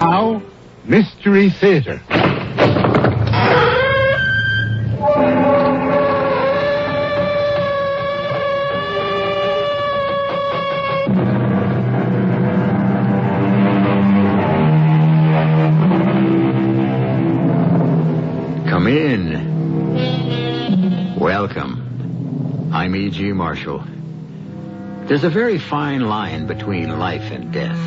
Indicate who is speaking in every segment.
Speaker 1: Now, Mystery Theater.
Speaker 2: Come in. Welcome. I'm E.G. Marshall. There's a very fine line between life and death.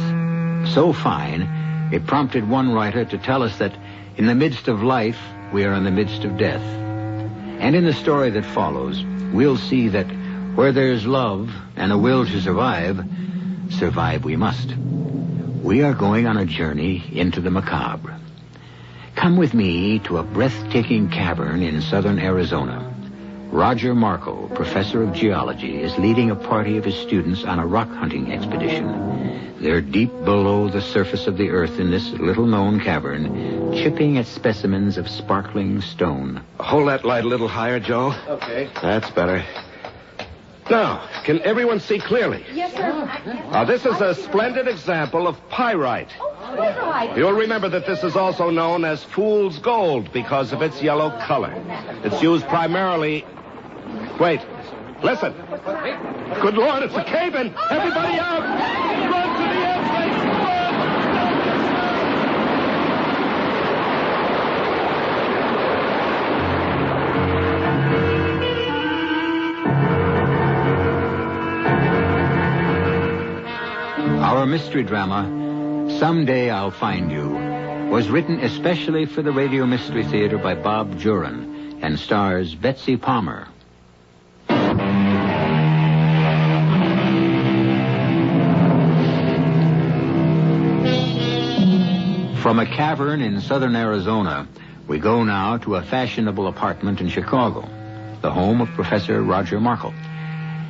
Speaker 2: So fine, it prompted one writer to tell us that in the midst of life, we are in the midst of death. And in the story that follows, we'll see that where there's love and a will to survive, survive we must. We are going on a journey into the macabre. Come with me to a breathtaking cavern in southern Arizona. Roger Markle, professor of geology, is leading a party of his students on a rock hunting expedition. They're deep below the surface of the earth in this little-known cavern, chipping at specimens of sparkling stone.
Speaker 3: Hold that light a little higher, Joe.
Speaker 4: Okay.
Speaker 3: That's better. Now, can everyone see clearly?
Speaker 5: Yes, sir.
Speaker 3: This is a splendid example of pyrite.
Speaker 5: Pyrite.
Speaker 3: You'll remember that this is also known as fool's gold because of its yellow color. It's used primarily... Wait. Listen. Good Lord, it's a cave-in. Everybody out! Run to the entrance!
Speaker 2: Our mystery drama, Someday I'll Find You, was written especially for the Radio Mystery Theater by Bob Juhren and stars Betsy Palmer. From a cavern in southern Arizona, we go now to a fashionable apartment in Chicago, the home of Professor Roger Markle.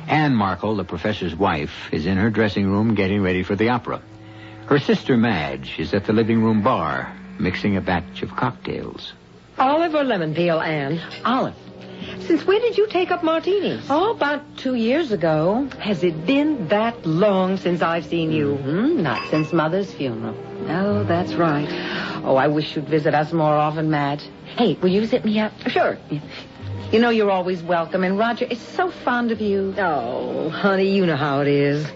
Speaker 2: Anne Markle, the professor's wife, is in her dressing room getting ready for the opera. Her sister Madge is at the living room bar, mixing a batch of cocktails.
Speaker 6: Olive or lemon peel, Anne?
Speaker 5: Olive.
Speaker 6: Since when did you take up martinis?
Speaker 5: Oh, about 2 years ago.
Speaker 6: Has it been that long since I've seen you?
Speaker 5: Not since Mother's funeral. Oh, that's right. Oh, I wish you'd visit us more often, Madge. Hey, will you zip me up?
Speaker 6: Sure.
Speaker 5: You know you're always welcome, and Roger is so fond of you.
Speaker 6: Oh, honey, you know how it is.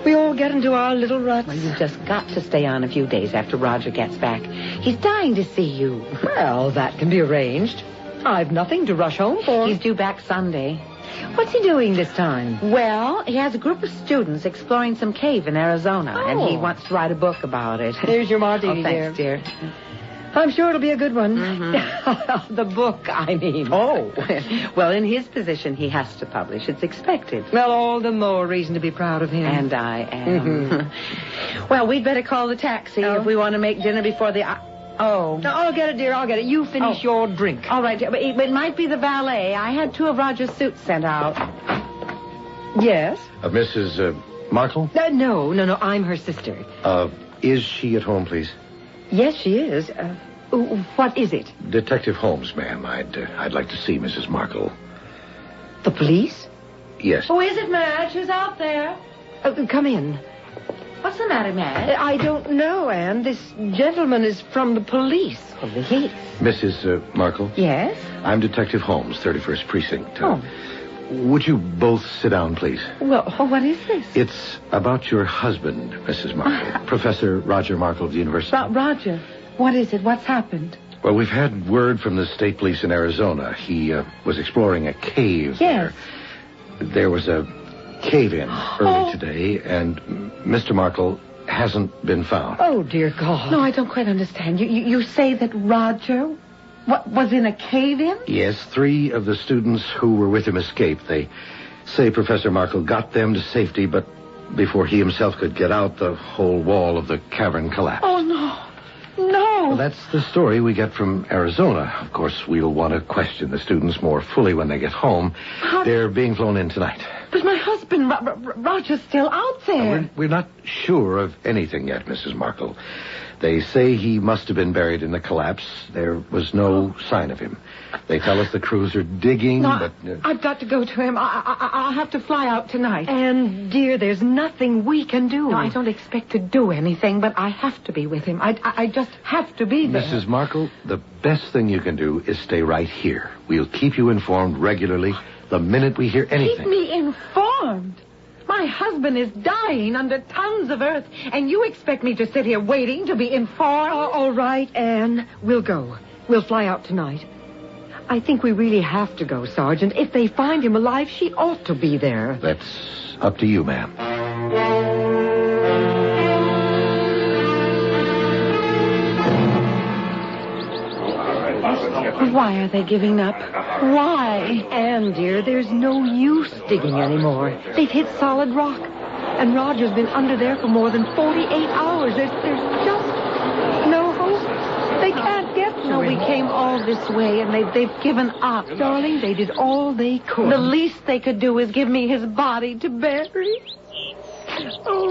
Speaker 6: We all get into our little ruts.
Speaker 5: Well, you've just got to stay on a few days after Roger gets back. He's dying to see you.
Speaker 6: Well, that can be arranged. I've nothing to rush home for.
Speaker 5: He's due back Sunday.
Speaker 6: What's he doing this time?
Speaker 5: Well, he has a group of students exploring some cave in Arizona, and he wants to write a book about it.
Speaker 6: Here's your martini,
Speaker 5: thanks, dear.
Speaker 6: I'm sure it'll be a good one. The book, I mean.
Speaker 5: Oh. Well, in his position, he has to publish. It's expected.
Speaker 6: Well, all the more reason to be proud of him.
Speaker 5: And I am. Well, we'd better call the taxi if we want to make dinner before the... Oh.
Speaker 6: No, I'll get it, dear. I'll get it. You finish your drink.
Speaker 5: All right. But it might be the valet. I had 2 of Roger's suits sent out.
Speaker 6: Yes?
Speaker 4: Mrs. Markle?
Speaker 6: No. I'm her sister.
Speaker 4: Is she at home, please?
Speaker 6: Yes, she is. What is it?
Speaker 4: Detective Holmes, ma'am. I'd like to see Mrs. Markle.
Speaker 6: The police?
Speaker 4: Yes.
Speaker 5: Who is it, Madge? Who's out there?
Speaker 6: Come in.
Speaker 5: What's the matter, Madge?
Speaker 6: I don't know, Anne. This gentleman is from the police.
Speaker 5: Police?
Speaker 4: Mrs. Markle?
Speaker 5: Yes?
Speaker 4: I'm Detective Holmes, 31st Precinct.
Speaker 5: Oh.
Speaker 4: Would you both sit down, please?
Speaker 5: Well, what is this?
Speaker 4: It's about your husband, Mrs. Markle. Professor Roger Markle of the university.
Speaker 5: Roger, what is it? What's happened?
Speaker 4: Well, we've had word from the state police in Arizona. He was exploring a cave
Speaker 5: Yes.
Speaker 4: there. There was a cave-in early today, and Mr. Markle hasn't been found.
Speaker 6: Oh, dear God.
Speaker 5: No, I don't quite understand. You say that Roger was in a cave-in?
Speaker 4: Yes, 3 of the students who were with him escaped. They say Professor Markle got them to safety, but before he himself could get out, the whole wall of the cavern collapsed.
Speaker 5: Oh, no.
Speaker 4: Well, that's the story we get from Arizona. Of course, we'll want to question the students more fully when they get home. They're being flown in tonight.
Speaker 5: But my husband, Roger's still out there.
Speaker 4: We're not sure of anything yet, Mrs. Markle. They say he must have been buried in the collapse. There was no sign of him. They tell us the crews are digging, but...
Speaker 5: I've got to go to him. I'll have to fly out tonight.
Speaker 6: And, dear, there's nothing we can do.
Speaker 5: No, I don't expect to do anything, but I have to be with him. I just have to be there.
Speaker 4: Mrs. Markle, the best thing you can do is stay right here. We'll keep you informed regularly the minute we hear anything.
Speaker 5: Keep me informed? My husband is dying under tons of earth, and you expect me to sit here waiting to be informed?
Speaker 6: All right, Anne. We'll go. We'll fly out tonight. I think we really have to go, Sergeant. If they find him alive, she ought to be there.
Speaker 4: That's up to you, ma'am.
Speaker 5: Why are they giving up? Why?
Speaker 6: Anne, dear, there's no use digging anymore. They've hit solid rock. And Roger's been under there for more than 48 hours. There's just no hope. They can't get to
Speaker 5: No, we
Speaker 6: him.
Speaker 5: came all this way, and they've given up.
Speaker 6: Darling, they did all they could.
Speaker 5: The least they could do is give me his body to bury. Oh.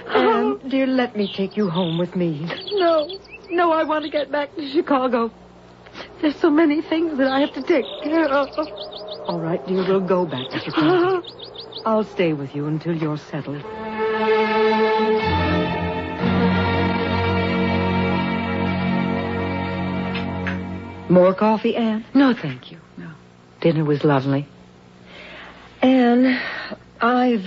Speaker 6: Anne, dear, let me take you home with me.
Speaker 5: No, I want to get back to Chicago. There's so many things that I have to take care of.
Speaker 6: All right, dear, we'll go back to Chicago. I'll stay with you until you're settled. More coffee, Anne?
Speaker 5: No, thank you. No. Dinner was lovely.
Speaker 6: Anne, I've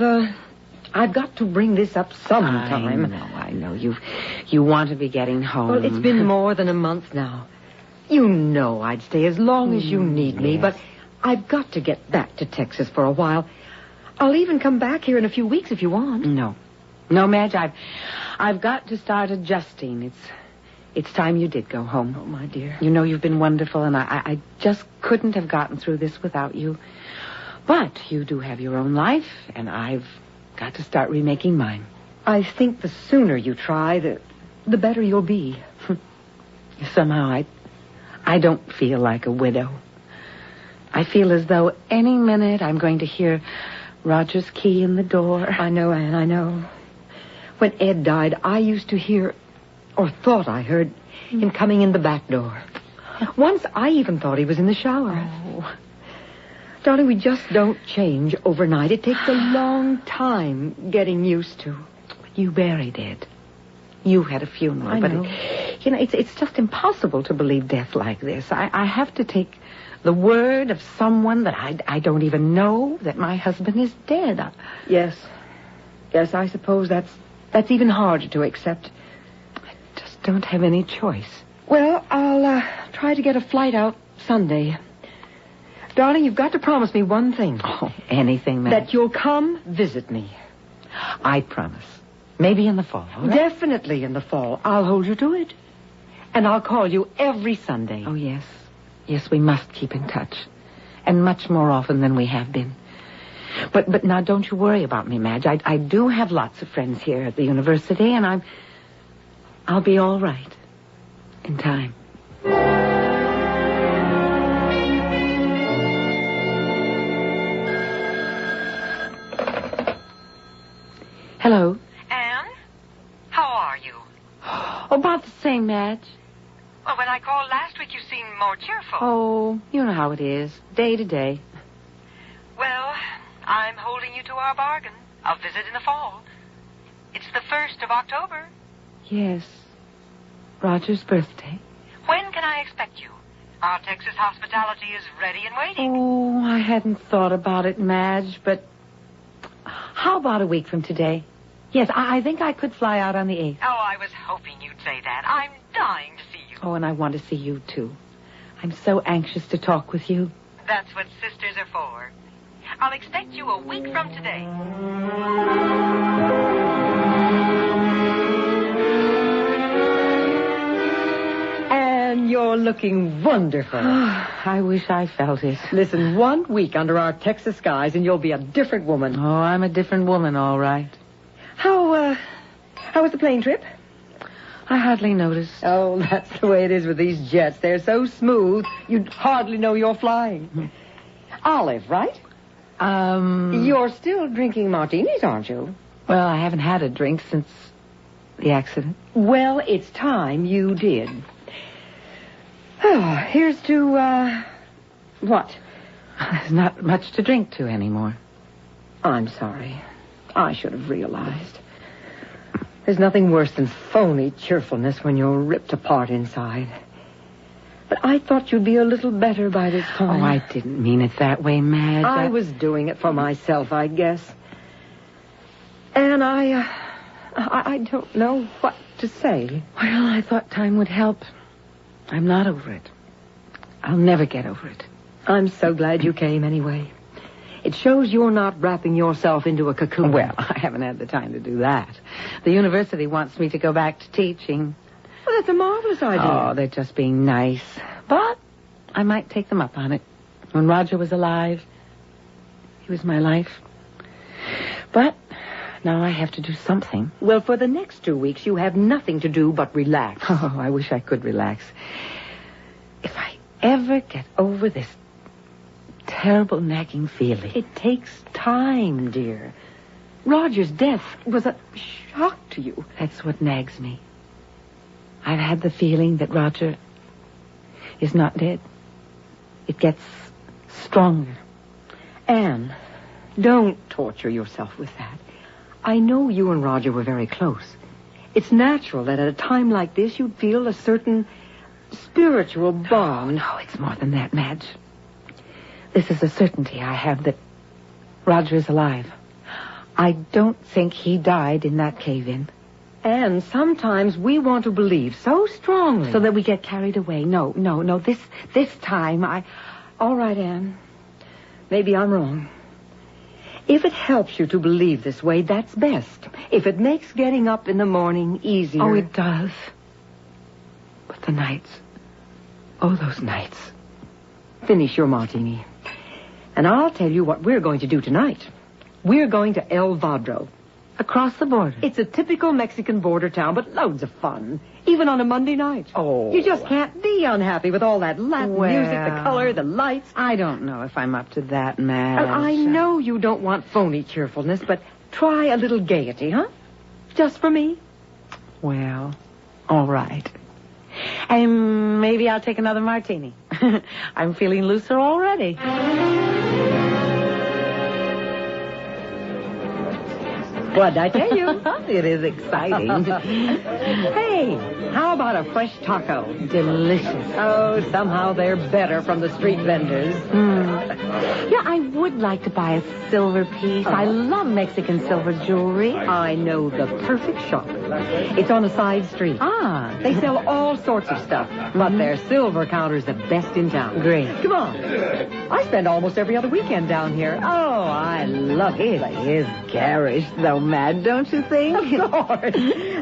Speaker 6: got to bring this up sometime.
Speaker 5: I know. You want to be getting home.
Speaker 6: Well, it's been more than a month now. You know I'd stay as long as you need me, but I've got to get back to Texas for a while. I'll even come back here in a few weeks if you want.
Speaker 5: No, Madge, I've got to start adjusting. It's time you did go home.
Speaker 6: Oh, my dear.
Speaker 5: You know you've been wonderful, and I just couldn't have gotten through this without you. But you do have your own life, and I've got to start remaking mine.
Speaker 6: I think the sooner you try, the better you'll be.
Speaker 5: Somehow I don't feel like a widow. I feel as though any minute I'm going to hear Roger's key in the door.
Speaker 6: I know, Anne, I know. When Ed died, I used to hear, or thought I heard, him coming in the back door. Once I even thought he was in the shower.
Speaker 5: Oh.
Speaker 6: Darling, we just don't change overnight. It takes a long time getting used to.
Speaker 5: You buried Ed. You had a funeral.
Speaker 6: I know.
Speaker 5: But, it's just impossible to believe death like this. I have to take the word of someone that I don't even know that my husband is dead.
Speaker 6: Yes, I suppose that's even harder to accept.
Speaker 5: I just don't have any choice.
Speaker 6: Well, I'll try to get a flight out Sunday. Darling, you've got to promise me one thing.
Speaker 5: Oh, anything, ma'am.
Speaker 6: That you'll come visit me.
Speaker 5: I promise. Maybe in the fall, all right?
Speaker 6: Definitely in the fall. I'll hold you to it. And I'll call you every Sunday.
Speaker 5: Oh, yes. Yes, we must keep in touch. And much more often than we have been. But now don't you worry about me, Madge. I do have lots of friends here at the university, and I'll be all right. In time. Hello.
Speaker 7: Anne? How are you?
Speaker 5: About the same, Madge.
Speaker 7: Well, when I called last week, you seemed more cheerful.
Speaker 5: Oh, you know how it is. Day to day.
Speaker 7: Well, I'm holding you to our bargain. A visit in the fall. It's the 1st of October.
Speaker 5: Yes. Roger's birthday.
Speaker 7: When can I expect you? Our Texas hospitality is ready and waiting.
Speaker 5: Oh, I hadn't thought about it, Madge, but how about a week from today? Yes, I think I could fly out on the 8th.
Speaker 7: Oh, I was hoping you'd say that. I'm dying to see you.
Speaker 5: Oh, and I want to see you, too. I'm so anxious to talk with you.
Speaker 7: That's what sisters are for. I'll expect you a week from today.
Speaker 6: And you're looking wonderful.
Speaker 5: I wish I felt it.
Speaker 6: Listen, 1 week under our Texas skies and you'll be a different woman.
Speaker 5: Oh, I'm a different woman, all right.
Speaker 6: How was the plane trip?
Speaker 5: I hardly noticed.
Speaker 6: Oh, that's the way it is with these jets. They're so smooth, you'd hardly know you're flying. Olive, right? You're still drinking martinis, aren't you?
Speaker 5: Well, I haven't had a drink since The accident?
Speaker 6: Well, it's time you did. Oh, here's to, what?
Speaker 5: There's not much to drink to anymore.
Speaker 6: I'm sorry. I should have realized. There's nothing worse than phony cheerfulness when you're ripped apart inside. But I thought you'd be a little better by this time.
Speaker 5: Oh, I didn't mean it that way, Madge.
Speaker 6: I was doing it for myself, I guess. And I don't know what to say.
Speaker 5: Well, I thought time would help. I'm not over it. I'll never get over it.
Speaker 6: I'm so glad you came anyway. It shows you're not wrapping yourself into a cocoon.
Speaker 5: Well, I haven't had the time to do that. The university wants me to go back to teaching.
Speaker 6: Well, that's a marvelous idea.
Speaker 5: Oh, they're just being nice. But I might take them up on it. When Roger was alive, he was my life. But now I have to do something.
Speaker 6: Well, for the next 2 weeks, you have nothing to do but relax.
Speaker 5: Oh, I wish I could relax. If I ever get over this terrible nagging feeling.
Speaker 6: It takes time, dear. Roger's death was a shock to you.
Speaker 5: That's what nags me. I've had the feeling that Roger is not dead. It gets stronger.
Speaker 6: Anne, don't torture yourself with that. I know you and Roger were very close. It's natural that at a time like this you'd feel a certain spiritual bond.
Speaker 5: No, it's more than that, Madge. This is a certainty I have that Roger is alive. I don't think he died in that cave-in.
Speaker 6: And sometimes we want to believe so strongly.
Speaker 5: So that we get carried away. No. This time
Speaker 6: All right, Anne. Maybe I'm wrong. If it helps you to believe this way, that's best. If it makes getting up in the morning easier.
Speaker 5: Oh, it does. But the nights. Oh, those nights.
Speaker 6: Finish your martini. And I'll tell you what we're going to do tonight. We're going to El Vadro.
Speaker 5: Across the border.
Speaker 6: It's a typical Mexican border town, but loads of fun. Even on a Monday night.
Speaker 5: Oh.
Speaker 6: You just can't be unhappy with all that Latin music, the color, the lights.
Speaker 5: I don't know if I'm up to that, Madge.
Speaker 6: I know you don't want phony cheerfulness, but try a little gaiety, huh? Just for me.
Speaker 5: Well, all right. And maybe I'll take another martini. I'm feeling looser already.
Speaker 6: What'd I tell you?
Speaker 5: It is exciting.
Speaker 6: Hey, how about a fresh taco?
Speaker 5: Delicious.
Speaker 6: Oh, somehow they're better from the street vendors.
Speaker 5: Yeah, I would like to buy a silver piece. I love Mexican silver jewelry.
Speaker 6: I know the perfect shop. It's on a side street.
Speaker 5: Ah.
Speaker 6: They sell all sorts of stuff, but their silver counter's the best in town.
Speaker 5: Great.
Speaker 6: Come on. I spend almost every other weekend down here. Oh, I love it.
Speaker 5: It is garish, though, Madge, don't you think?
Speaker 6: Of course.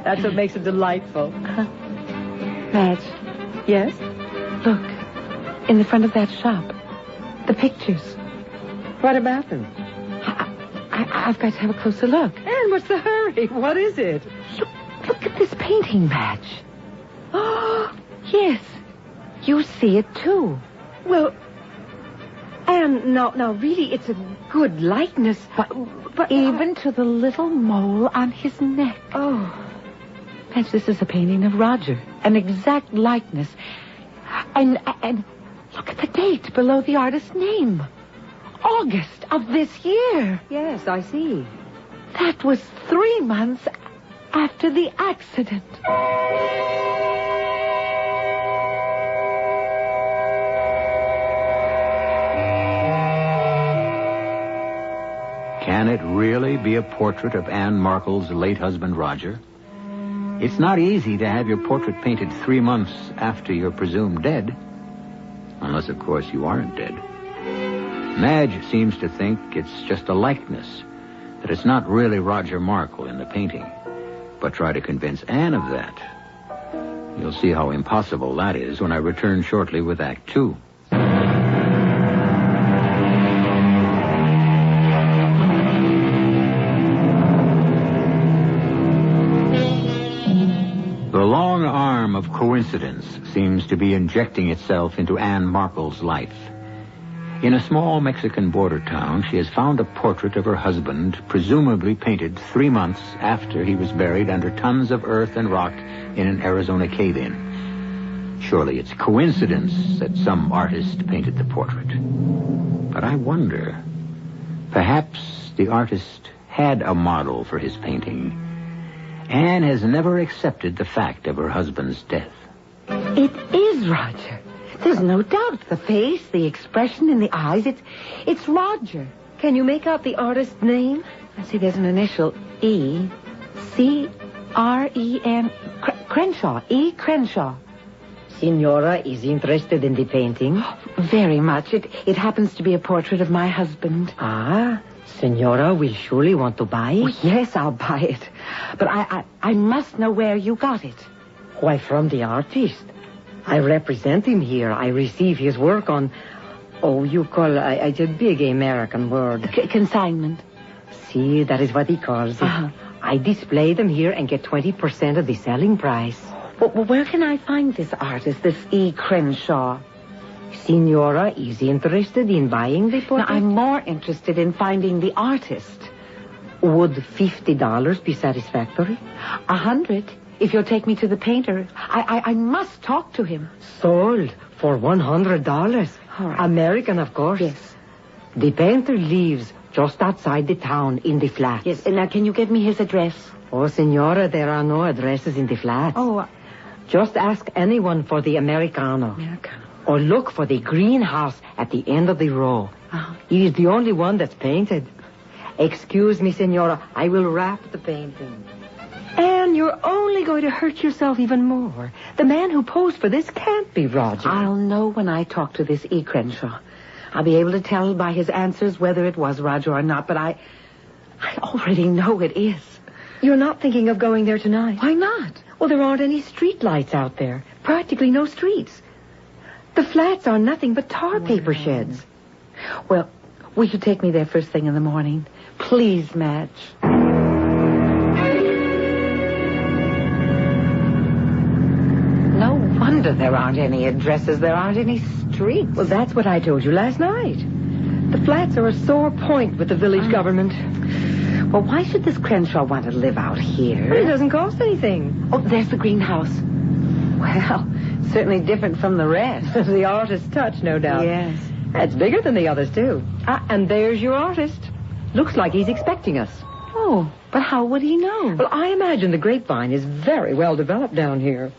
Speaker 6: That's what makes it delightful.
Speaker 5: Madge.
Speaker 6: Yes?
Speaker 5: Look, in the front of that shop. The pictures.
Speaker 6: What about them?
Speaker 5: I've got to have a closer look.
Speaker 6: Anne, what's the hurry? What is it?
Speaker 5: Look at this painting, Madge. Oh, yes. You see it, too.
Speaker 6: Well, Anne, now, really, it's a good likeness.
Speaker 5: But even to the little mole on his neck.
Speaker 6: Oh.
Speaker 5: Madge, this is a painting of Roger. An exact likeness. And look at the date below the artist's name. August of this year.
Speaker 6: Yes, I see.
Speaker 5: That was 3 months after the accident.
Speaker 2: Can it really be a portrait of Anne Markle's late husband, Roger? It's not easy to have your portrait painted 3 months after you're presumed dead. Unless, of course, you aren't dead. Madge seems to think it's just a likeness, that it's not really Roger Markle in the painting. But try to convince Anne of that. You'll see how impossible that is when I return shortly with Act 2. The long arm of coincidence seems to be injecting itself into Anne Markle's life. In a small Mexican border town, she has found a portrait of her husband, presumably painted 3 months after he was buried under tons of earth and rock in an Arizona cave-in. Surely it's coincidence that some artist painted the portrait. But I wonder, perhaps the artist had a model for his painting and has never accepted the fact of her husband's death.
Speaker 5: It is Roger. There's no doubt. The face, the expression in the eyes, it's Roger.
Speaker 6: Can you make out the artist's name?
Speaker 5: I see there's an initial E. C-R-E-N. Crenshaw. E. Crenshaw.
Speaker 6: Senora is interested in the painting.
Speaker 5: Very much. It happens to be a portrait of my husband.
Speaker 6: Ah, Senora will surely want to buy it.
Speaker 5: Oh, yes, I'll buy it. But I must know where you got it.
Speaker 6: Why, from the artist. I represent him here. I receive his work on... Oh, you call... it's a big American word.
Speaker 5: Consignment.
Speaker 6: See, that is what he calls it.
Speaker 5: Uh-huh.
Speaker 6: I display them here and get 20% of the selling price.
Speaker 5: Well, where can I find this artist, this E. Crenshaw?
Speaker 6: Senora is interested in buying the portrait?
Speaker 5: Now, I'm more interested in finding the artist.
Speaker 6: Would $50 be satisfactory?
Speaker 5: 100, if you'll take me to the painter. I must talk to him.
Speaker 6: Sold for $100.
Speaker 5: All right.
Speaker 6: American, of course.
Speaker 5: Yes.
Speaker 6: The painter lives just outside the town in the flats.
Speaker 5: Yes, and now can you give me his address?
Speaker 6: Oh, Senora, there are no addresses in the flats.
Speaker 5: Oh,
Speaker 6: just ask anyone for the Americano.
Speaker 5: Americano.
Speaker 6: Or look for the greenhouse at the end of the row.
Speaker 5: Uh-huh.
Speaker 6: It is the only one that's painted. Excuse me, Senora, I will wrap the painting.
Speaker 8: And you're only going to hurt yourself even more. The man who posed for this can't be Roger.
Speaker 5: I'll know when I talk to this E. Crenshaw. I'll be able to tell by his answers whether it was Roger or not, but I already know it is.
Speaker 8: You're not thinking of going there tonight?
Speaker 5: Why not?
Speaker 8: Well, there aren't any street lights out there. Practically no streets. The flats are nothing but tar paper sheds.
Speaker 5: Well, will you take me there first thing in the morning? Please, Madge. No wonder there aren't any addresses. There aren't any streets.
Speaker 8: Well, that's what I told you last night. The flats are a sore point with the village government.
Speaker 5: Well, why should this Crenshaw want to live out here?
Speaker 8: But it doesn't cost anything.
Speaker 5: Oh, there's the greenhouse. Well, certainly different from the rest.
Speaker 8: The artist's touch, no doubt.
Speaker 5: Yes.
Speaker 8: It's bigger than the others, too. Ah, and there's your artist. Looks like he's expecting us.
Speaker 5: Oh, but how would he know?
Speaker 8: Well, I imagine the grapevine is very well developed down here.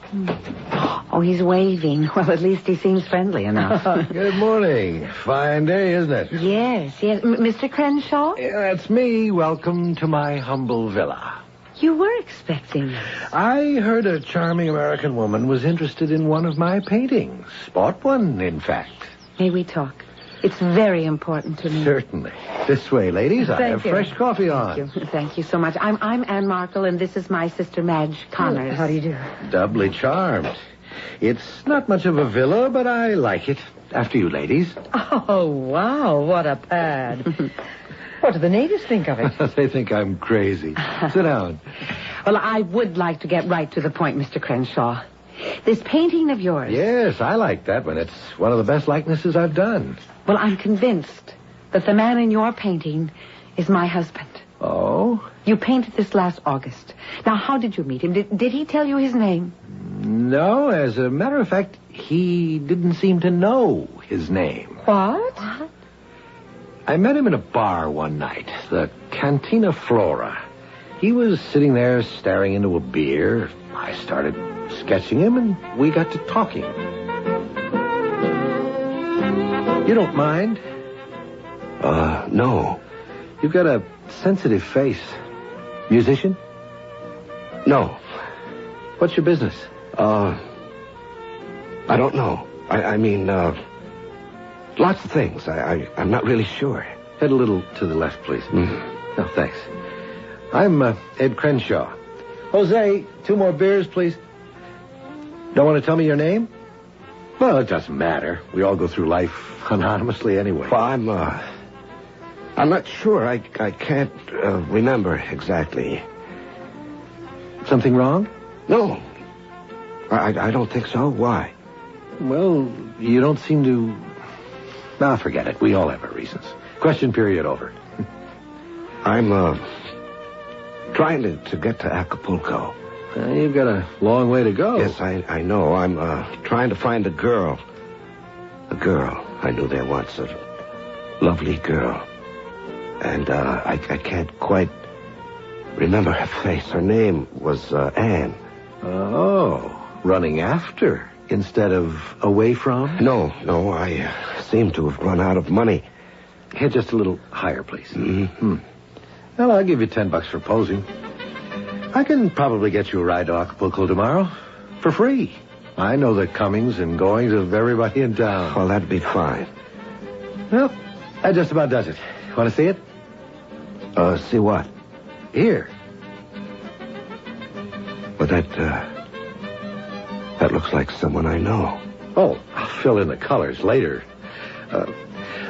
Speaker 5: Oh, he's waving. Well, at least he seems friendly enough.
Speaker 4: Good morning. Fine day, isn't it?
Speaker 5: Yes. Mr. Crenshaw?
Speaker 4: Yeah, that's me. Welcome to my humble villa.
Speaker 5: You were expecting us.
Speaker 4: I heard a charming American woman was interested in one of my paintings. Bought one, in fact.
Speaker 5: May we talk? It's very important to me.
Speaker 4: Certainly. This way, ladies. I have
Speaker 8: you.
Speaker 4: fresh coffee on.
Speaker 5: Thank you. Thank you so much. I'm Ann Markle, and this is my sister Madge Connors.
Speaker 8: How do you do?
Speaker 4: Doubly charmed. It's not much of a villa, but I like it. After you, ladies.
Speaker 8: Oh, wow, what a pad. What do the natives think of it?
Speaker 4: They think I'm crazy. Sit down.
Speaker 5: Well, I would like to get right to the point, Mr. Crenshaw. This painting of yours.
Speaker 4: Yes, I like that one. It's one of the best likenesses I've done.
Speaker 5: Well, I'm convinced that the man in your painting is my husband.
Speaker 4: Oh?
Speaker 5: You painted this last August. Now, how did you meet him? Did he tell you his name?
Speaker 4: No, as a matter of fact, he didn't seem to know his name.
Speaker 8: What?
Speaker 4: I met him in a bar one night, the Cantina Flora. He was sitting there staring into a beer. I started sketching him, and we got to talking. You don't mind?
Speaker 3: No.
Speaker 4: You've got a sensitive face. Musician?
Speaker 3: No.
Speaker 4: What's your business?
Speaker 3: I don't know. I mean, lots of things. I'm not really sure.
Speaker 4: Head a little to the left, please.
Speaker 3: Mm-hmm.
Speaker 4: No, thanks. I'm Ed Crenshaw. Jose, 2 more beers, please. Don't want to tell me your name? Well, it doesn't matter. We all go through life anonymously anyway.
Speaker 3: Well, I'm not sure. I can't remember exactly.
Speaker 4: Something wrong?
Speaker 3: No. I don't think so. Why?
Speaker 4: Well, you don't seem to Nah, forget it. We all have our reasons. Question period over.
Speaker 3: I'm, trying to get to Acapulco.
Speaker 4: You've got a long way to go.
Speaker 3: Yes, I know. I'm, trying to find a girl. A girl I knew there once. A lovely girl. And, I can't quite remember her face. Her name was, Anne.
Speaker 4: Oh, running after instead of away from?
Speaker 3: No, I seem to have run out of money.
Speaker 4: Here, just a little higher, please.
Speaker 3: Mm-hmm.
Speaker 4: Well, I'll give you $10 for posing. I can probably get you a ride to Acapulco tomorrow for free. I know the comings and goings of everybody in town.
Speaker 3: Well, that'd be fine.
Speaker 4: Well, that just about does it. Want to see it?
Speaker 3: See what?
Speaker 4: Here.
Speaker 3: But that looks like someone I know.
Speaker 4: Oh, I'll fill in the colors later.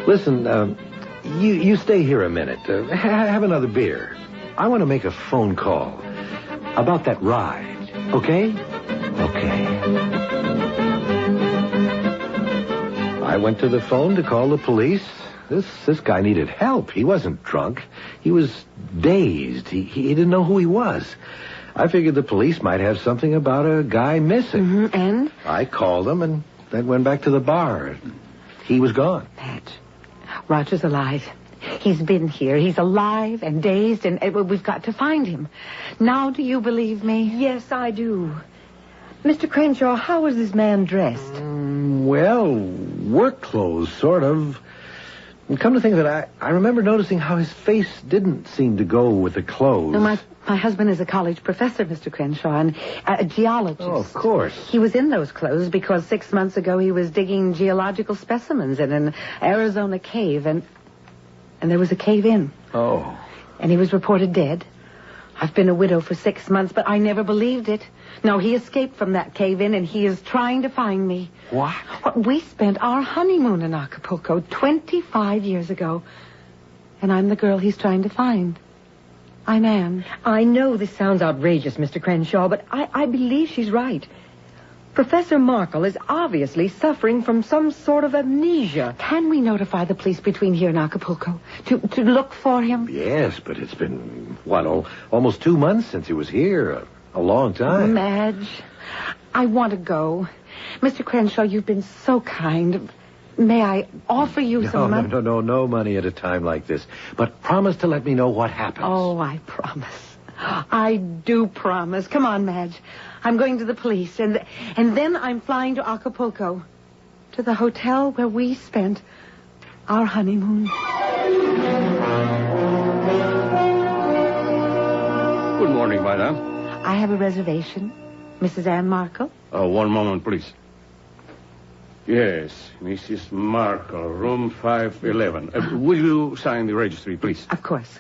Speaker 4: Listen, you stay here a minute. Have another beer. I want to make a phone call about that ride. Okay?
Speaker 3: Okay.
Speaker 4: I went to the phone to call the police. This guy needed help. He wasn't drunk. He was dazed. He didn't know who he was. I figured the police might have something about a guy missing.
Speaker 5: Mm-hmm. And?
Speaker 4: I called him and then went back to the bar. He was gone.
Speaker 5: Madge, Roger's alive. He's been here. He's alive and dazed, and we've got to find him. Now do you believe me?
Speaker 8: Yes, I do. Mr. Crenshaw, how was this man dressed?
Speaker 4: Well, work clothes, sort of. And come to think of it, I remember noticing how his face didn't seem to go with the clothes.
Speaker 5: No, my husband is a college professor, Mr. Crenshaw, and a geologist.
Speaker 4: Oh, of course.
Speaker 5: He was in those clothes because 6 months ago he was digging geological specimens in an Arizona cave, and there was a cave-in.
Speaker 4: Oh.
Speaker 5: And he was reported dead. I've been a widow for 6 months, but I never believed it. No, he escaped from that cave-in, and he is trying to find me.
Speaker 4: What?
Speaker 5: We spent our honeymoon in Acapulco 25 years ago. And I'm the girl he's trying to find. I'm Anne.
Speaker 8: I know this sounds outrageous, Mr. Crenshaw, but I believe she's right. Professor Markle is obviously suffering from some sort of amnesia.
Speaker 5: Can we notify the police between here and Acapulco to look for him?
Speaker 4: Yes, but it's been, almost 2 months since he was here. A long time.
Speaker 5: Madge, I want to go. Mr. Crenshaw, you've been so kind. May I offer you some money?
Speaker 4: No money at a time like this. But promise to let me know what happens.
Speaker 5: Oh, I promise. I do promise. Come on, Madge. I'm going to the police, and then I'm flying to Acapulco, to the hotel where we spent our honeymoon.
Speaker 9: Good morning, madam.
Speaker 5: I have a reservation. Mrs. Anne Markle?
Speaker 9: One moment, please. Yes, Mrs. Markle, room 511. Will you sign the registry, please?
Speaker 5: Of course.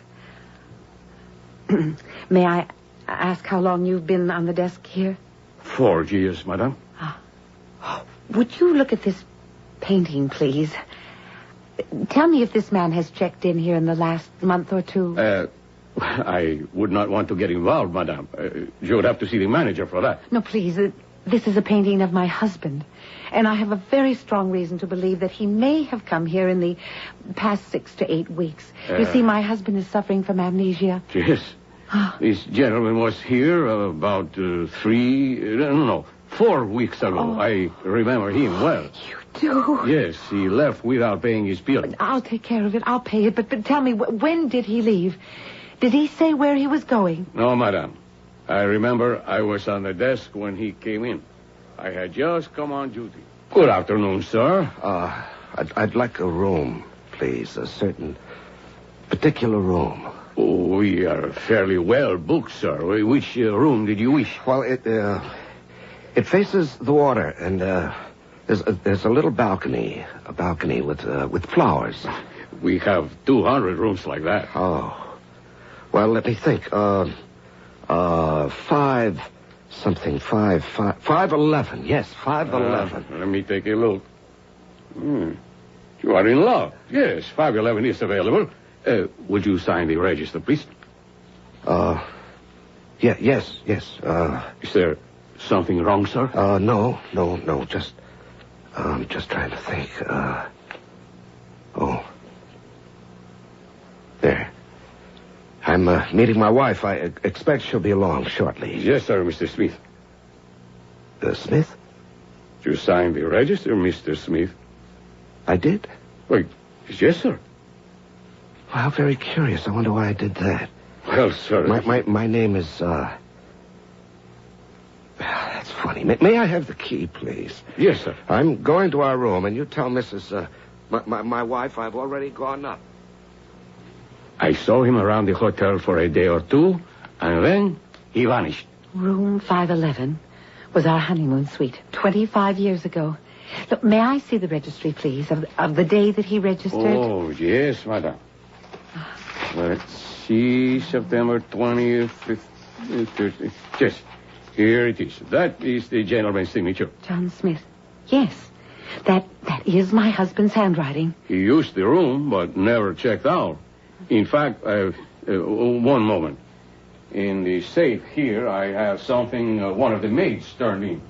Speaker 5: May I ask how long you've been on the desk here?
Speaker 9: 4 years, madam.
Speaker 5: Would you look at this painting, please? Tell me if this man has checked in here in the last month or two.
Speaker 9: I would not want to get involved, madam. You would have to see the manager for that.
Speaker 5: No, please. This is a painting of my husband. And I have a very strong reason to believe that he may have come here in the past 6 to 8 weeks. You see, my husband is suffering from amnesia.
Speaker 9: Yes. This gentleman was here about 4 weeks ago.
Speaker 5: Oh.
Speaker 9: I remember him well.
Speaker 5: You do?
Speaker 9: Yes, he left without paying his bill.
Speaker 5: I'll take care of it. I'll pay it. But tell me, when did he leave? Did he say where he was going?
Speaker 9: No, madam. I remember I was on the desk when he came in. I had just come on duty. Good afternoon, sir.
Speaker 3: I'd like a room, please. A certain particular room.
Speaker 9: Oh, we are fairly well booked, sir. Which room did you wish?
Speaker 3: Well, it faces the water, and there's a little balcony, with flowers.
Speaker 9: We have 200 rooms like that.
Speaker 3: Oh, well, let me think. 511. Yes, 511.
Speaker 9: Let me take a look. You are in love. Yes, 511 is available. Would you sign the register, please?
Speaker 3: Yes.
Speaker 9: Is there something wrong, sir?
Speaker 3: No. I'm just trying to think. I'm meeting my wife. I expect she'll be along shortly.
Speaker 9: Yes, sir, Mr. Smith.
Speaker 3: Smith?
Speaker 9: You signed the register, Mr. Smith.
Speaker 3: I did?
Speaker 9: Wait, yes, sir.
Speaker 3: Well, how very curious. I wonder why I did that.
Speaker 9: Well, sir...
Speaker 3: My name is, That's funny. May I have the key, please?
Speaker 9: Yes, sir.
Speaker 3: I'm going to our room, and you tell Mrs. My wife I've already gone up.
Speaker 9: I saw him around the hotel for a day or two, and then he vanished.
Speaker 5: Room 511 was our honeymoon suite 25 years ago. Look, may I see the registry, please, of the day that he registered?
Speaker 9: Oh, yes, madam. Let's see, September 20th, 30th. Yes, here it is. That is the gentleman's signature.
Speaker 5: John Smith. Yes, that is my husband's handwriting.
Speaker 9: He used the room, but never checked out. In fact, one moment. In the safe here, I have something one of the maids turned in.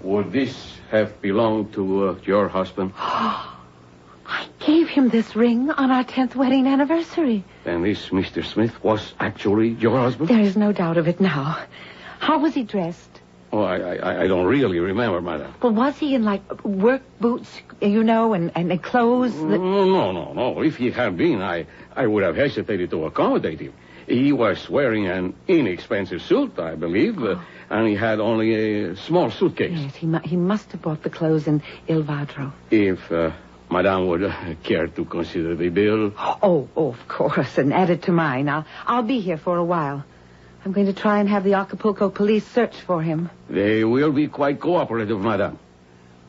Speaker 9: Would this have belonged to your husband?
Speaker 5: I gave him this ring on our 10th wedding anniversary.
Speaker 9: And this Mr. Smith was actually your husband?
Speaker 5: There is no doubt of it now. How was he dressed?
Speaker 9: Oh, I don't really remember, madam.
Speaker 5: Well, was he in, like, work boots, and clothes?
Speaker 9: No. If he had been, I would have hesitated to accommodate him. He was wearing an inexpensive suit, I believe, and he had only a small suitcase.
Speaker 5: Yes, he must have bought the clothes in Il Vadro.
Speaker 9: If Madame would care to consider the bill.
Speaker 5: Oh, of course, and add it to mine. I'll be here for a while. I'm going to try and have the Acapulco police search for him.
Speaker 9: They will be quite cooperative, Madame.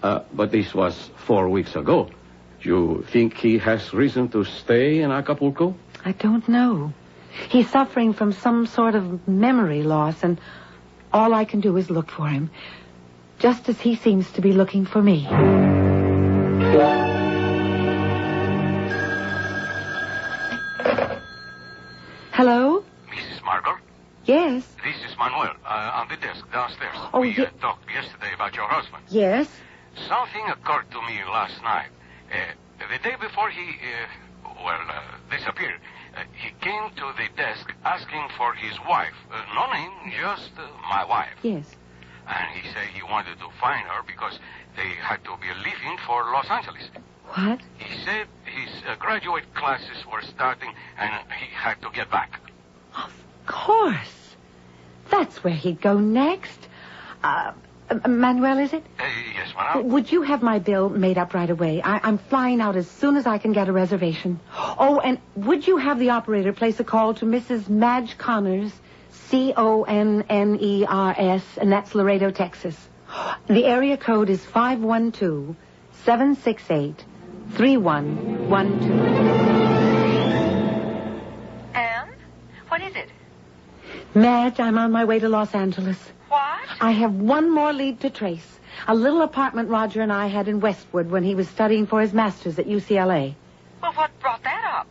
Speaker 9: But this was 4 weeks ago. You think he has reason to stay in Acapulco?
Speaker 5: I don't know. He's suffering from some sort of memory loss, and all I can do is look for him, just as he seems to be looking for me. Hello?
Speaker 10: Mrs. Markle?
Speaker 5: Yes.
Speaker 10: This is Manuel, on the desk downstairs.
Speaker 5: Oh,
Speaker 10: we talked yesterday about your husband.
Speaker 5: Yes?
Speaker 10: Something occurred to me last night. The day before he, disappeared, he came to the desk asking for his wife. No name, just my wife.
Speaker 5: Yes.
Speaker 10: And he said he wanted to find her because they had to be leaving for Los Angeles.
Speaker 5: What?
Speaker 10: He said his graduate classes were starting and he had to get back.
Speaker 5: Of course. That's where he'd go next. Manuel, is it?
Speaker 10: Yes, madam.
Speaker 5: Would you have my bill made up right away? I'm flying out as soon as I can get a reservation. Oh, and would you have the operator place a call to Mrs. Madge Connors, Conners, and that's Laredo, Texas. The area code is 512-768-3112.
Speaker 7: Anne? What is it?
Speaker 5: Madge, I'm on my way to Los Angeles.
Speaker 7: What?
Speaker 5: I have one more lead to trace. A little apartment Roger and I had in Westwood when he was studying for his master's at UCLA.
Speaker 7: Well, what brought that up?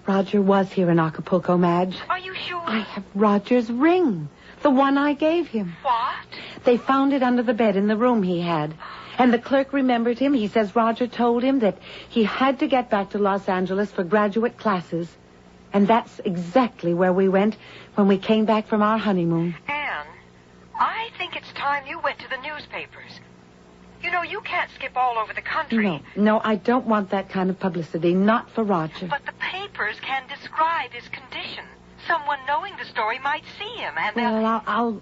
Speaker 5: Roger was here in Acapulco, Madge.
Speaker 7: Are you sure?
Speaker 5: I have Roger's ring. The one I gave him.
Speaker 7: What?
Speaker 5: They found it under the bed in the room he had. And the clerk remembered him. He says Roger told him that he had to get back to Los Angeles for graduate classes. And that's exactly where we went when we came back from our honeymoon.
Speaker 7: Anne, I think it's time you went to the newspapers. You know, you can't skip all over the country.
Speaker 5: No, I don't want that kind of publicity. Not for Roger.
Speaker 7: But the papers can describe his condition. Someone knowing the story might see him, and
Speaker 5: Well,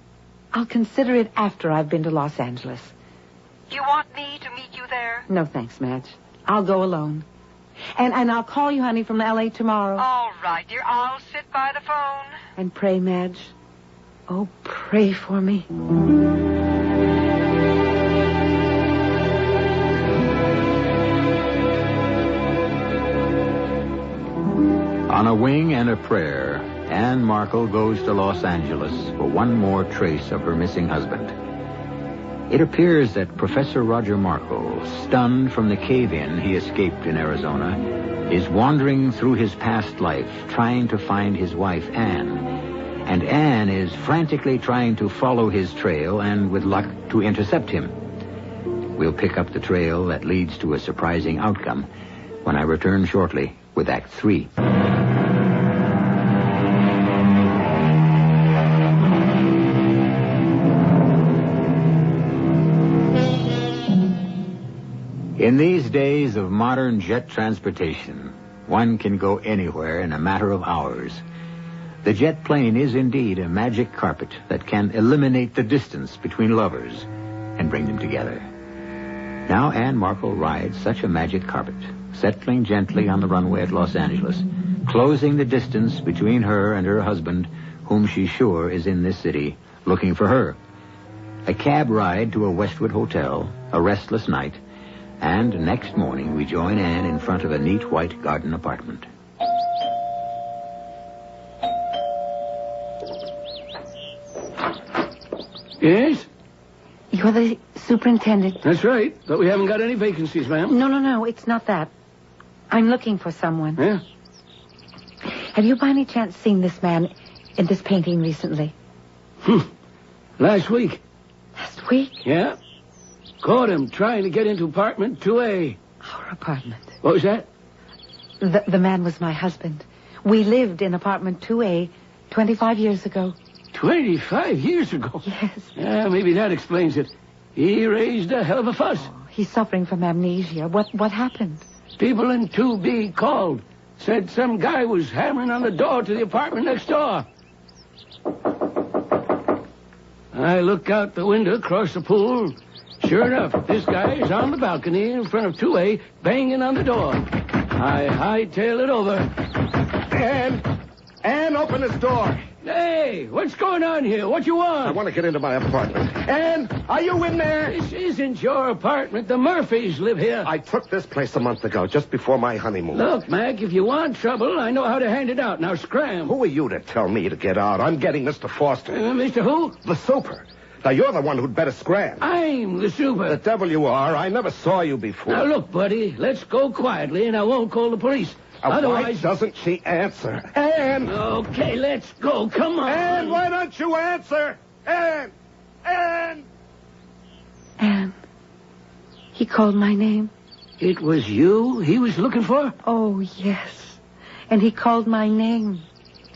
Speaker 5: I'll consider it after I've been to Los Angeles.
Speaker 7: You want me to meet you there?
Speaker 5: No, thanks, Madge. I'll go alone. And I'll call you, honey, from L.A. tomorrow.
Speaker 7: All right, dear. I'll sit by the phone.
Speaker 5: And pray, Madge. Oh, pray for me.
Speaker 2: On a wing and a prayer, Anne Markle goes to Los Angeles for one more trace of her missing husband. It appears that Professor Roger Markle, stunned from the cave-in he escaped in Arizona, is wandering through his past life trying to find his wife, Anne. And Anne is frantically trying to follow his trail and, with luck, to intercept him. We'll pick up the trail that leads to a surprising outcome when I return shortly with Act 3. In these days of modern jet transportation, one can go anywhere in a matter of hours. The jet plane is indeed a magic carpet that can eliminate the distance between lovers and bring them together. Now Anne Markle rides such a magic carpet, settling gently on the runway at Los Angeles, closing the distance between her and her husband, whom she's sure is in this city, looking for her. A cab ride to a Westwood hotel, a restless night, and next morning we join Anne in front of a neat white garden apartment.
Speaker 9: Yes?
Speaker 5: You're the superintendent?
Speaker 9: That's right. But we haven't got any vacancies, ma'am.
Speaker 5: No, it's not that. I'm looking for someone.
Speaker 9: Yeah?
Speaker 5: Have you by any chance seen this man in this painting recently?
Speaker 9: Last week.
Speaker 5: Last week?
Speaker 9: Yeah? Caught him trying to get into apartment 2A.
Speaker 5: Our apartment.
Speaker 9: What was that?
Speaker 5: The man was my husband. We lived in apartment 2A 25 years ago.
Speaker 9: 25 years ago?
Speaker 5: Yes.
Speaker 9: Yeah, maybe that explains it. He raised a hell of a fuss.
Speaker 5: Oh, he's suffering from amnesia. What happened?
Speaker 9: People in 2B called. Said some guy was hammering on the door to the apartment next door. I look out the window across the pool. Sure enough, this guy is on the balcony in front of 2A, banging on the door. I hightail it over.
Speaker 3: Anne, open this door.
Speaker 9: Hey, what's going on here? What you want?
Speaker 3: I want to get into my apartment. Anne, are you in there?
Speaker 9: This isn't your apartment. The Murphys live here.
Speaker 3: I took this place a month ago, just before my honeymoon.
Speaker 9: Look, Mack, if you want trouble, I know how to hand it out. Now scram.
Speaker 3: Who are you to tell me to get out? I'm getting Mr. Foster.
Speaker 9: Mr. Who?
Speaker 3: The super. Now, you're the one who'd better scram.
Speaker 9: I'm the super.
Speaker 3: The devil you are. I never saw you before.
Speaker 9: Now, look, buddy, let's go quietly, and I won't call the police.
Speaker 3: Otherwise... Why doesn't she answer? Anne!
Speaker 9: Okay, let's go. Come on.
Speaker 3: Anne, why don't you answer? Anne! Anne!
Speaker 5: Anne. He called my name.
Speaker 9: It was you he was looking for?
Speaker 5: Oh, yes. And he called my name.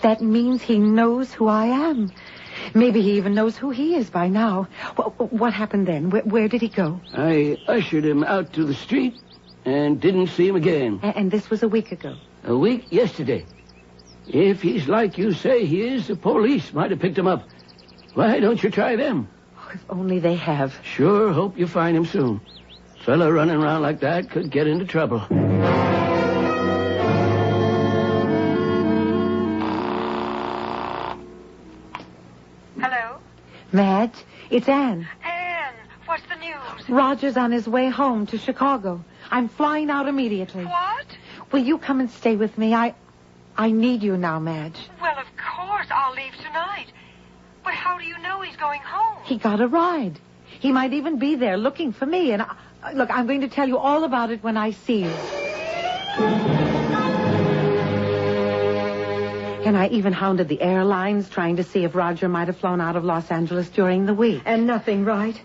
Speaker 5: That means he knows who I am. Maybe he even knows who he is by now. What happened then? Where did he go?
Speaker 9: I ushered him out to the street and didn't see him again.
Speaker 5: And this was a week ago?
Speaker 9: A week yesterday. If he's like you say he is, the police might have picked him up. Why don't you try them?
Speaker 5: Oh, if only they have.
Speaker 9: Sure hope you find him soon. Fella running around like that could get into trouble.
Speaker 7: Hello?
Speaker 5: Madge, it's Anne.
Speaker 7: Anne, what's the news?
Speaker 5: Roger's on his way home to Chicago. I'm flying out immediately.
Speaker 7: What?
Speaker 5: Will you come and stay with me? I need you now, Madge.
Speaker 7: Well, of course, I'll leave tonight. But how do you know he's going home?
Speaker 5: He got a ride. He might even be there looking for me. And look, I'm going to tell you all about it when I see you. And I even hounded the airlines, trying to see if Roger might have flown out of Los Angeles during the week.
Speaker 8: And nothing, right?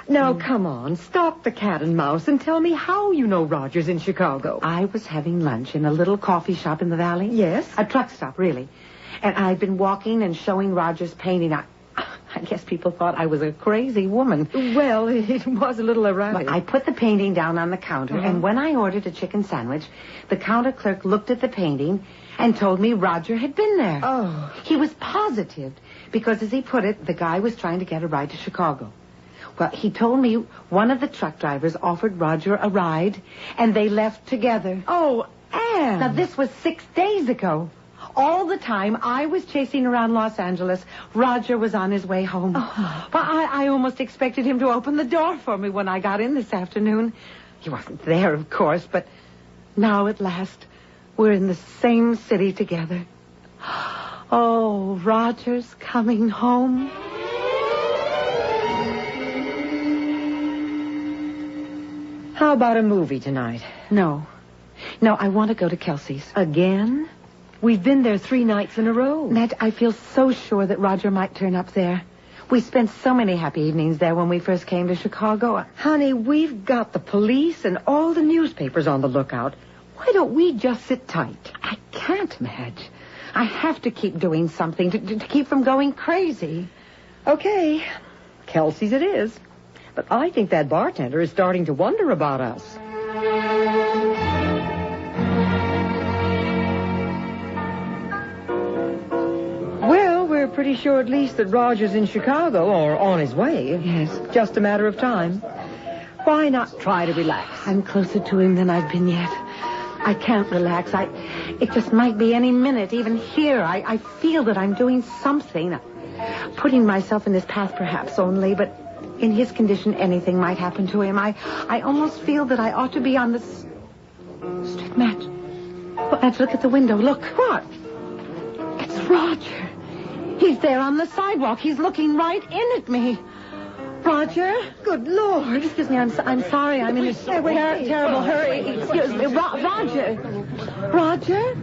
Speaker 8: Now, come on, stop the cat and mouse and tell me how you know Roger's in Chicago.
Speaker 5: I was having lunch in a little coffee shop in the valley.
Speaker 8: Yes?
Speaker 5: A truck stop, really. And I'd been walking and showing Roger's painting. I guess people thought I was a crazy woman.
Speaker 8: Well, it was a little erratic.
Speaker 5: But I put the painting down on the counter, and when I ordered a chicken sandwich, the counter clerk looked at the painting and told me Roger had been there.
Speaker 8: Oh.
Speaker 5: He was positive, because as he put it, the guy was trying to get a ride to Chicago. Well, he told me one of the truck drivers offered Roger a ride, and they left together.
Speaker 8: Oh, Anne!
Speaker 5: Now, this was 6 days ago. All the time I was chasing around Los Angeles, Roger was on his way home.
Speaker 8: Oh.
Speaker 5: Well, I almost expected him to open the door for me when I got in this afternoon. He wasn't there, of course, but now at last, we're in the same city together. Oh, Roger's coming home.
Speaker 8: How about a movie tonight?
Speaker 5: No, I want to go to Kelsey's.
Speaker 8: Again? We've been there 3 nights in a row.
Speaker 5: Madge, I feel so sure that Roger might turn up there. We spent so many happy evenings there when we first came to Chicago.
Speaker 8: Honey, we've got the police and all the newspapers on the lookout. Why don't we just sit tight?
Speaker 5: I can't, Madge. I have to keep doing something to keep from going crazy.
Speaker 8: Okay, Kelsey's it is. But I think that bartender is starting to wonder about us. Well, we're pretty sure at least that Roger's in Chicago or on his way.
Speaker 5: Yes.
Speaker 8: Just a matter of time. Why not try to relax?
Speaker 5: I'm closer to him than I've been yet. I can't relax. It just might be any minute, even here. I feel that I'm doing something. Putting myself in his path perhaps only, but in his condition anything might happen to him. I almost feel that I ought to be on the street. Madge. Well, Madge, look at the window. Look. What? It's Roger. He's there on the sidewalk. He's looking right in at me. Roger?
Speaker 8: Good Lord.
Speaker 5: Excuse me, I'm sorry. I'm in a terrible hurry. Excuse me. Roger. Roger?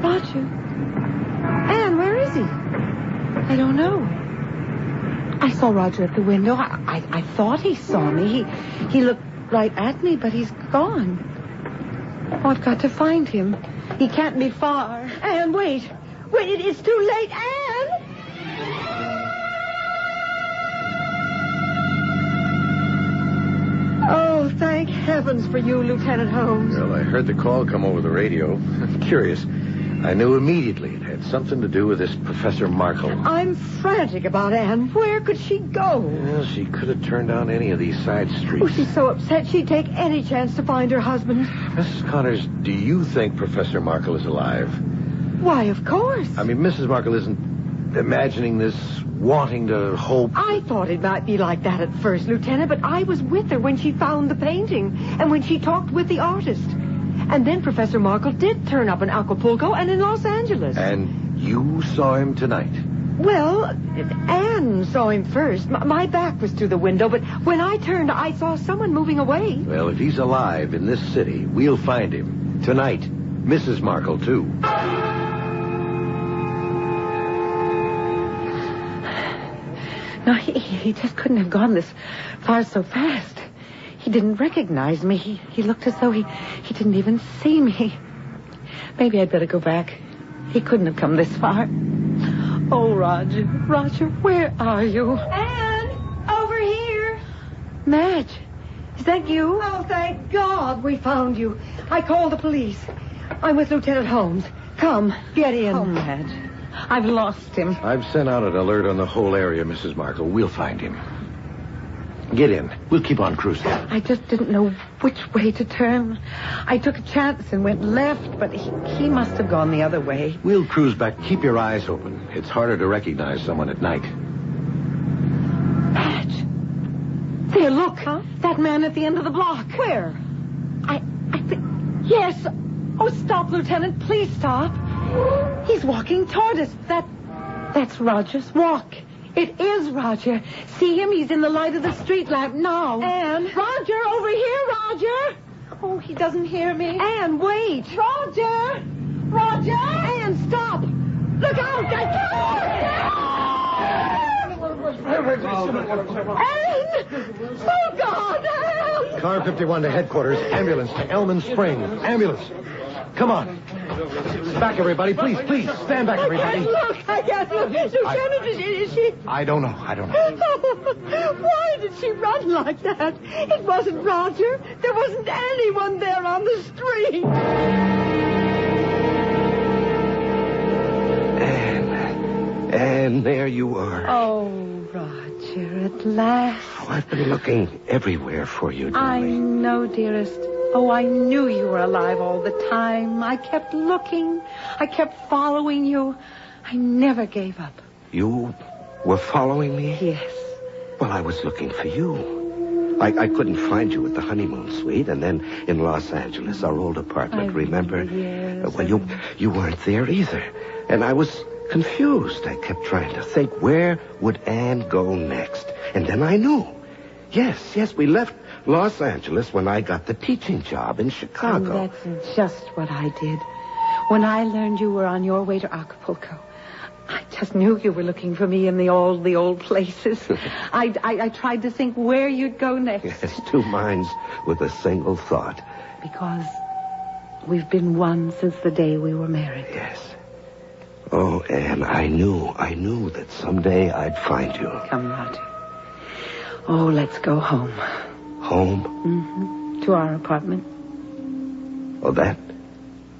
Speaker 5: Roger?
Speaker 8: Anne, where is he?
Speaker 5: I don't know. I saw Roger at the window. I thought he saw me. He looked right at me, but he's gone. Oh, I've got to find him. He can't be far.
Speaker 8: Anne, wait. Wait, it's too late. Anne! Oh, thank heavens for you, Lieutenant Holmes.
Speaker 4: Well, I heard the call come over the radio. I'm curious. I knew immediately it had something to do with this Professor Markle.
Speaker 8: I'm frantic about Anne. Where could she go?
Speaker 4: Well, she could have turned down any of these side streets.
Speaker 8: Oh, she's so upset she'd take any chance to find her husband.
Speaker 4: Mrs. Connors, do you think Professor Markle is alive?
Speaker 8: Why, of course.
Speaker 4: I mean, Mrs. Markle isn't imagining this, wanting to hope.
Speaker 8: I thought it might be like that at first, Lieutenant, but I was with her when she found the painting and when she talked with the artist. And then Professor Markle did turn up in Acapulco and in Los Angeles.
Speaker 4: And you saw him tonight?
Speaker 8: Well, Anne saw him first. My back was to the window, but when I turned, I saw someone moving away.
Speaker 4: Well, if he's alive in this city, we'll find him. Tonight. Mrs. Markle, too.
Speaker 5: No, he just couldn't have gone this far so fast. He didn't recognize me. He looked as though he didn't even see me. Maybe I'd better go back. He couldn't have come this far. Oh, Roger. Roger, where are you?
Speaker 8: Anne, over here.
Speaker 5: Madge, is that you?
Speaker 8: Oh, thank God we found you. I called the police. I'm with Lieutenant Holmes. Come, get in.
Speaker 5: Oh, Madge, I've lost him.
Speaker 4: I've sent out an alert on the whole area, Mrs. Markle. We'll find him. Get in. We'll keep on cruising.
Speaker 5: I just didn't know which way to turn. I took a chance and went left, but he must have gone the other way.
Speaker 4: We'll cruise back. Keep your eyes open. It's harder to recognize someone at night.
Speaker 5: Madge. There, look. Huh? That man at the end of the block.
Speaker 8: Where?
Speaker 5: I think... Yes. Oh, stop, Lieutenant. Please stop. He's walking toward us. That's Roger's walk. It is Roger. See him? He's in the light of the street lamp now.
Speaker 8: Anne.
Speaker 5: Roger, over here, Roger. Oh, he doesn't hear me.
Speaker 8: Anne, wait.
Speaker 5: Roger! Roger!
Speaker 8: Anne, stop! Look out!
Speaker 5: Anne! Oh, God! Anne!
Speaker 4: Car 51 to headquarters. Ambulance to Elman Springs. Ambulance. Come on. Back, everybody. Please, stand back, everybody.
Speaker 8: I can't look. Lieutenant, is she...
Speaker 4: I don't know.
Speaker 8: Why did she run like that? It wasn't Roger. There wasn't anyone there on the street.
Speaker 3: And there you are.
Speaker 5: Oh, Roger, at last.
Speaker 3: Oh, I've been looking everywhere for you,
Speaker 5: I
Speaker 3: darling.
Speaker 5: know, dearest. Oh, I knew you were alive all the time. I kept looking. I kept following you. I never gave up.
Speaker 3: You were following me?
Speaker 5: Yes.
Speaker 3: Well, I was looking for you. I couldn't find you at the honeymoon suite, and then in Los Angeles, our old apartment, remember?
Speaker 5: Yes.
Speaker 3: Well, you weren't there either. And I was confused. I kept trying to think, where would Anne go next? And then I knew. Yes, we left Los Angeles when I got the teaching job in Chicago.
Speaker 5: And that's just what I did. When I learned you were on your way to Acapulco, I just knew you were looking for me in the old places. I tried to think where you'd go next.
Speaker 3: Yes, two minds with a single thought.
Speaker 5: Because we've been one since the day we were married.
Speaker 3: Yes. Oh, Anne, I knew that someday I'd find you.
Speaker 5: Come, Roger. Oh, let's go home.
Speaker 3: Home?
Speaker 5: Mm-hmm. To our apartment.
Speaker 3: Well, that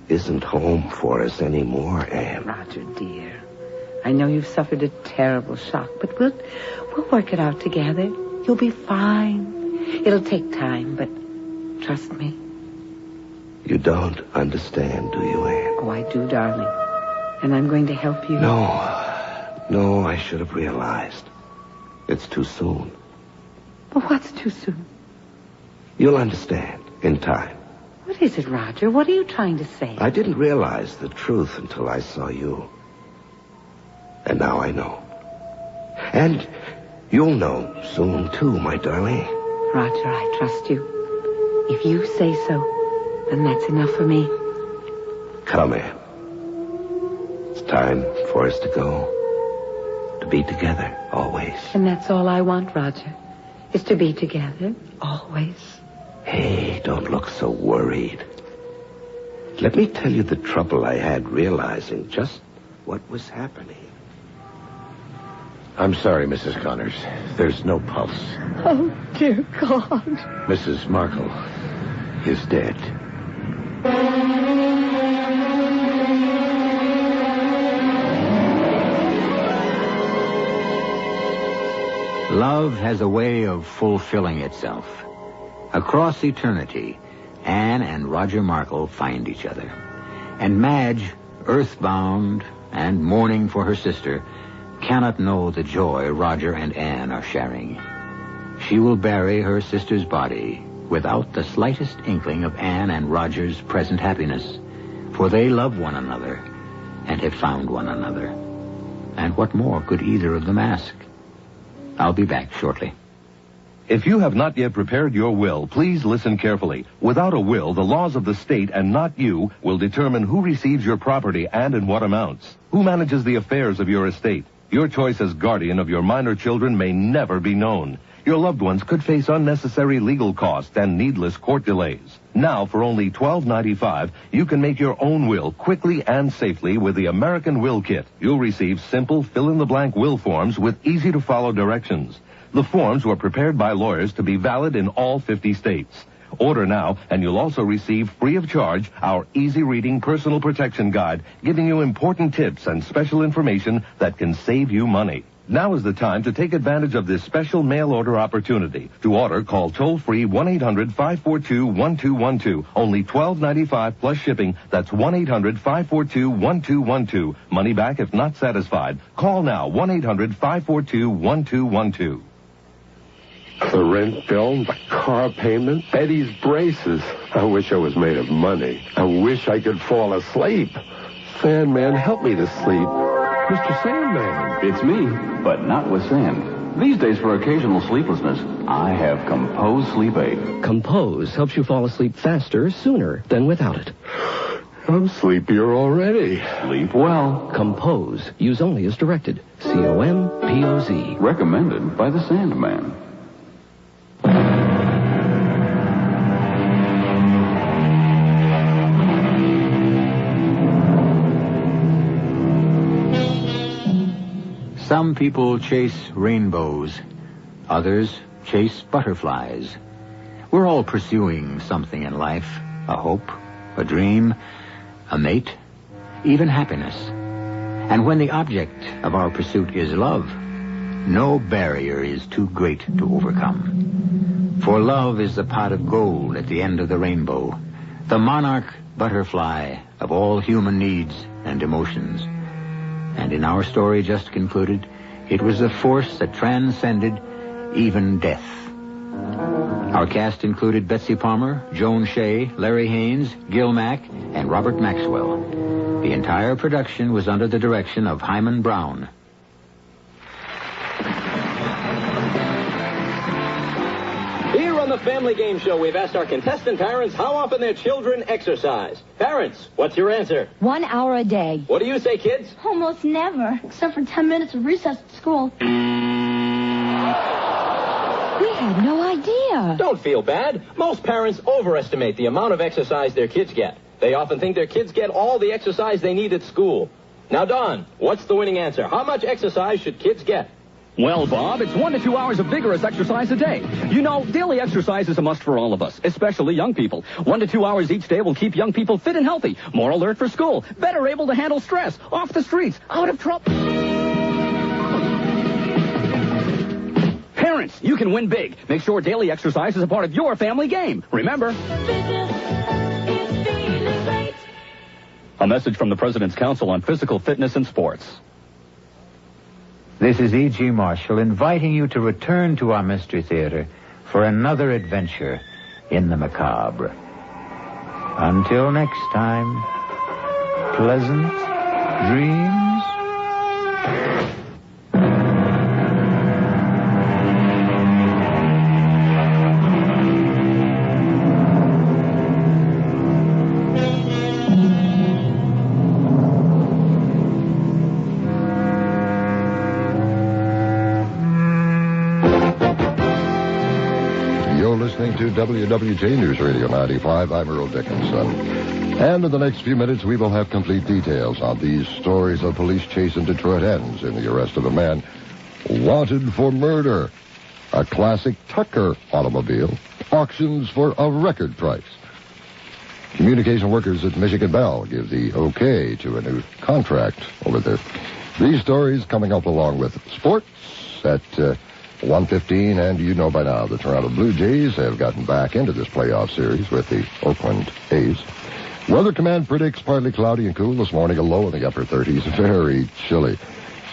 Speaker 3: isn't home for us anymore, Anne.
Speaker 5: Roger, dear. I know you've suffered a terrible shock, but we'll work it out together. You'll be fine. It'll take time, but trust me.
Speaker 3: You don't understand, do you, Anne?
Speaker 5: Oh, I do, darling. And I'm going to help you.
Speaker 3: No, I should have realized. It's too soon.
Speaker 5: But what's too soon?
Speaker 3: You'll understand in time.
Speaker 5: What is it, Roger? What are you trying to say?
Speaker 3: I didn't realize the truth until I saw you. And now I know. And you'll know soon, too, my darling.
Speaker 5: Roger, I trust you. If you say so, then that's enough for me.
Speaker 3: Come, Anne. It's time for us to go. To be together, always.
Speaker 5: And that's all I want, Roger, is to be together, always.
Speaker 3: Hey, don't look so worried. Let me tell you the trouble I had realizing just what was happening.
Speaker 4: I'm sorry, Mrs. Connors. There's no pulse.
Speaker 8: Oh, dear God.
Speaker 4: Mrs. Markle is dead.
Speaker 2: Love has a way of fulfilling itself. Across eternity, Anne and Roger Markle find each other. And Madge, earthbound and mourning for her sister, cannot know the joy Roger and Anne are sharing. She will bury her sister's body without the slightest inkling of Anne and Roger's present happiness, for they love one another and have found one another. And what more could either of them ask? I'll be back shortly.
Speaker 11: If you have not yet prepared your will, please listen carefully. Without a will, the laws of the state and not you will determine who receives your property and in what amounts. Who manages the affairs of your estate. Your choice as guardian of your minor children may never be known. Your loved ones could face unnecessary legal costs and needless court delays. Now, for only $12.95, you can make your own will quickly and safely with the American Will Kit. You'll receive simple fill-in-the-blank will forms with easy-to-follow directions. The forms were prepared by lawyers to be valid in all 50 states. Order now, and you'll also receive free of charge our easy-reading personal protection guide, giving you important tips and special information that can save you money. Now is the time to take advantage of this special mail order opportunity. To order, call toll-free 1-800-542-1212. Only $12.95 plus shipping. That's 1-800-542-1212. Money back if not satisfied. Call now, 1-800-542-1212.
Speaker 12: The rent bill, the car payment, Eddie's braces. I wish I was made of money. I wish I could fall asleep. Sandman, help me to sleep. Mr. Sandman.
Speaker 13: It's me, but not with sand. These days, for occasional sleeplessness, I have Compose Sleep Aid.
Speaker 14: Compose helps you fall asleep faster, sooner than without it.
Speaker 12: I'm sleepier already.
Speaker 13: Sleep well.
Speaker 14: Compose. Use only as directed. COMPOZ.
Speaker 13: Recommended by the Sandman.
Speaker 2: Some people chase rainbows. Others chase butterflies. We're all pursuing something in life. A hope, a dream, a mate, even happiness. And when the object of our pursuit is love, no barrier is too great to overcome. For love is the pot of gold at the end of the rainbow, the monarch butterfly of all human needs and emotions. And in our story just concluded, it was the force that transcended even death. Our cast included Betsy Palmer, Joan Shay, Larry Haines, Gil Mack, and Robert Maxwell. The entire production was under the direction of Hyman Brown.
Speaker 15: Here on the Family Game Show, we've asked our contestant parents how often their children exercise. Parents, what's your answer?
Speaker 16: 1 hour a day.
Speaker 15: What do you say, kids?
Speaker 16: Almost never, except for 10 minutes of recess at school. We had no idea.
Speaker 15: Don't feel bad. Most parents overestimate the amount of exercise their kids get. They often think their kids get all the exercise they need at school. Now, Don, what's the winning answer? How much exercise should kids get?
Speaker 17: Well, Bob, it's 1 to 2 hours of vigorous exercise a day. You know, daily exercise is a must for all of us, especially young people. 1 to 2 hours each day will keep young people fit and healthy, more alert for school, better able to handle stress, off the streets, out of trouble. Parents, you can win big. Make sure daily exercise is a part of your family game. Remember. A message from the President's Council on Physical Fitness and Sports.
Speaker 2: This is E.G. Marshall inviting you to return to our Mystery Theater for another adventure in the macabre. Until next time, pleasant dreams.
Speaker 18: To WWJ News Radio 95, I'm Earl Dickinson. And in the next few minutes, we will have complete details on these stories of police chase in Detroit ends in the arrest of a man wanted for murder. A classic Tucker automobile auctions for a record price. Communication workers at Michigan Bell give the okay to a new contract over there. These stories coming up along with sports at 1:15, and you know by now the Toronto Blue Jays have gotten back into this playoff series with the Oakland A's. Weather Command predicts partly cloudy and cool this morning, a low in the upper 30s, very chilly.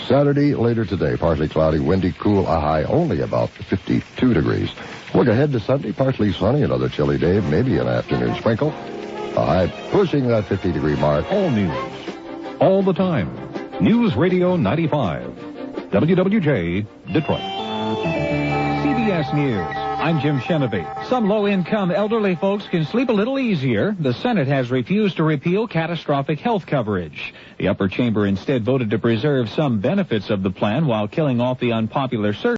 Speaker 18: Saturday, later today, partly cloudy, windy, cool, a high only about 52 degrees. Look ahead to Sunday, partly sunny, another chilly day, maybe an afternoon sprinkle. A high pushing that 50-degree mark.
Speaker 19: All news, all the time. News Radio 95, WWJ, Detroit.
Speaker 20: CBS News. I'm Jim Chenevey. Some low-income elderly folks can sleep a little easier. The Senate has refused to repeal catastrophic health coverage. The upper chamber instead voted to preserve some benefits of the plan while killing off the unpopular surgery.